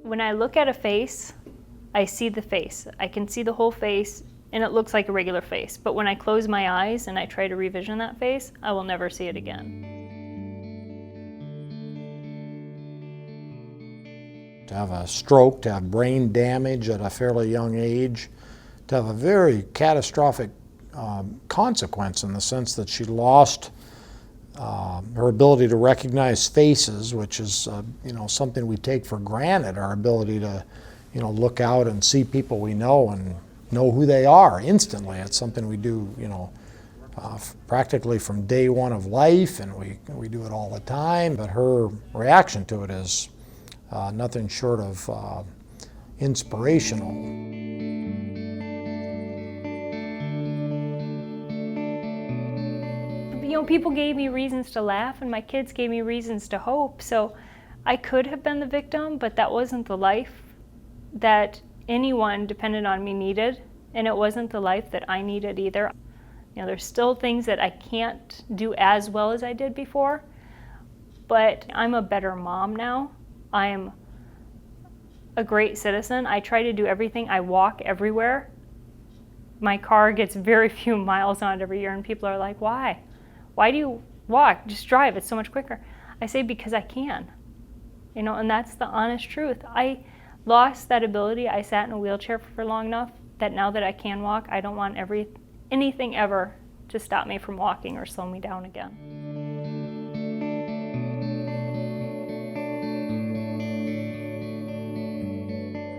When I look at a face, I see the face. I can see the whole face, and it looks like a regular face. But when I close my eyes and I try to revision that face, I will never see it again. To have a stroke, to have brain damage at a fairly young age, to have a very catastrophic consequence in the sense that she lost her ability to recognize faces, which is something we take for granted, our ability to look out and see people we know and know who they are instantly. It's something we do practically from day one of life, and we do it all the time, but her reaction to it is nothing short of inspirational. People gave me reasons to laugh, and my kids gave me reasons to hope. So I could have been the victim, but that wasn't the life that anyone dependent on me needed, and it wasn't the life that I needed either. There's still things that I can't do as well as I did before, but I'm a better mom now. I am a great citizen. I try to do everything. I walk everywhere. My car gets very few miles on it every year, and people are like, why? Why do you walk? Just drive, it's so much quicker. I say because I can, and that's the honest truth. I lost that ability. I sat in a wheelchair for long enough that now that I can walk, I don't want anything ever to stop me from walking or slow me down again.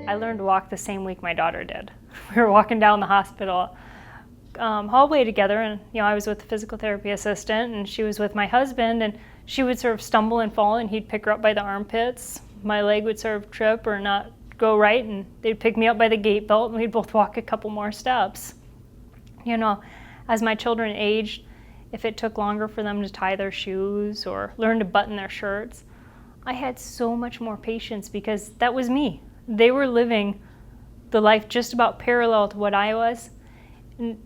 I learned to walk the same week my daughter did. We were walking down the hospital hallway together, and I was with the physical therapy assistant, and she was with my husband, and she would sort of stumble and fall, and he'd pick her up by the armpits. My leg would sort of trip or not go right, and they'd pick me up by the gait belt, and we'd both walk a couple more steps. As my children aged, if it took longer for them to tie their shoes or learn to button their shirts, I had so much more patience because that was me. They were living the life just about parallel to what I was. And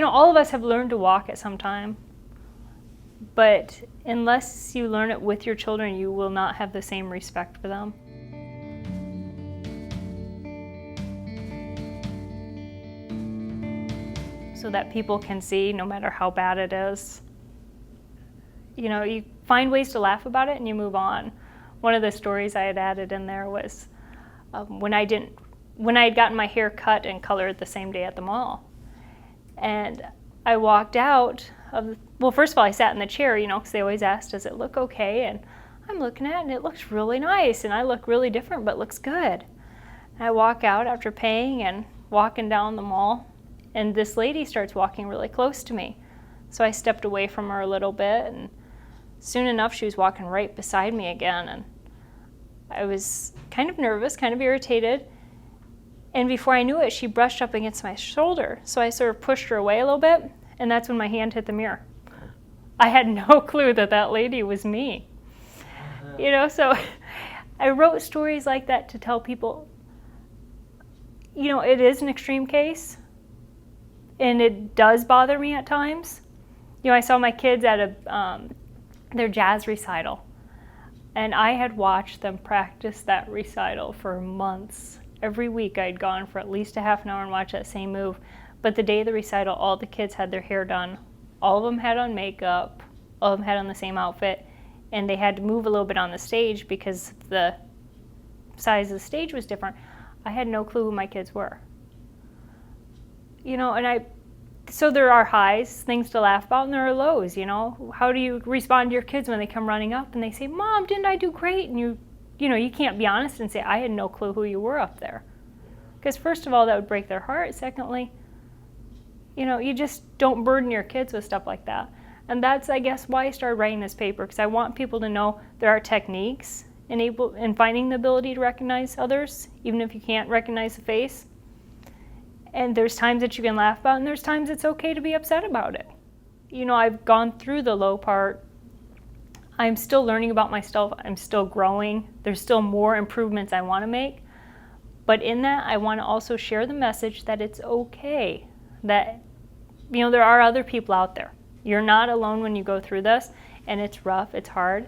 all of us have learned to walk at some time, but unless you learn it with your children, you will not have the same respect for them. So that people can see, no matter how bad it is. You find ways to laugh about it and you move on. One of the stories I had added in there was when I had gotten my hair cut and colored the same day at the mall. And I walked out first of all, I sat in the chair, because they always ask, does it look okay? And I'm looking at it and it looks really nice, and I look really different, but looks good. And I walk out after paying and walking down the mall, and this lady starts walking really close to me. So I stepped away from her a little bit, and soon enough she was walking right beside me again, and I was kind of nervous, kind of irritated. And before I knew it, she brushed up against my shoulder. So I sort of pushed her away a little bit, and that's when my hand hit the mirror. I had no clue that lady was me. So I wrote stories like that to tell people, it is an extreme case, and it does bother me at times. I saw my kids at their jazz recital, and I had watched them practice that recital for months. Every week I'd gone for at least a half an hour and watched that same move. But the day of the recital, all the kids had their hair done. All of them had on makeup. All of them had on the same outfit. And they had to move a little bit on the stage because the size of the stage was different. I had no clue who my kids were. So there are highs, things to laugh about, and there are lows, How do you respond to your kids when they come running up and they say, Mom, didn't I do great? And you can't be honest and say, I had no clue who you were up there. Because first of all, that would break their heart. Secondly, you just don't burden your kids with stuff like that. And that's, I guess, why I started writing this paper, because I want people to know there are techniques in finding the ability to recognize others, even if you can't recognize the face. And there's times that you can laugh about, and there's times it's okay to be upset about it. I've gone through the low part. I'm still learning about myself. I'm still growing. There's still more improvements I want to make. But in that, I want to also share the message that it's okay, that there are other people out there. You're not alone when you go through this, and it's rough, it's hard,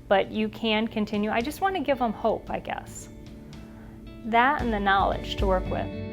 but you can continue. I just want to give them hope, I guess. that and the knowledge to work with.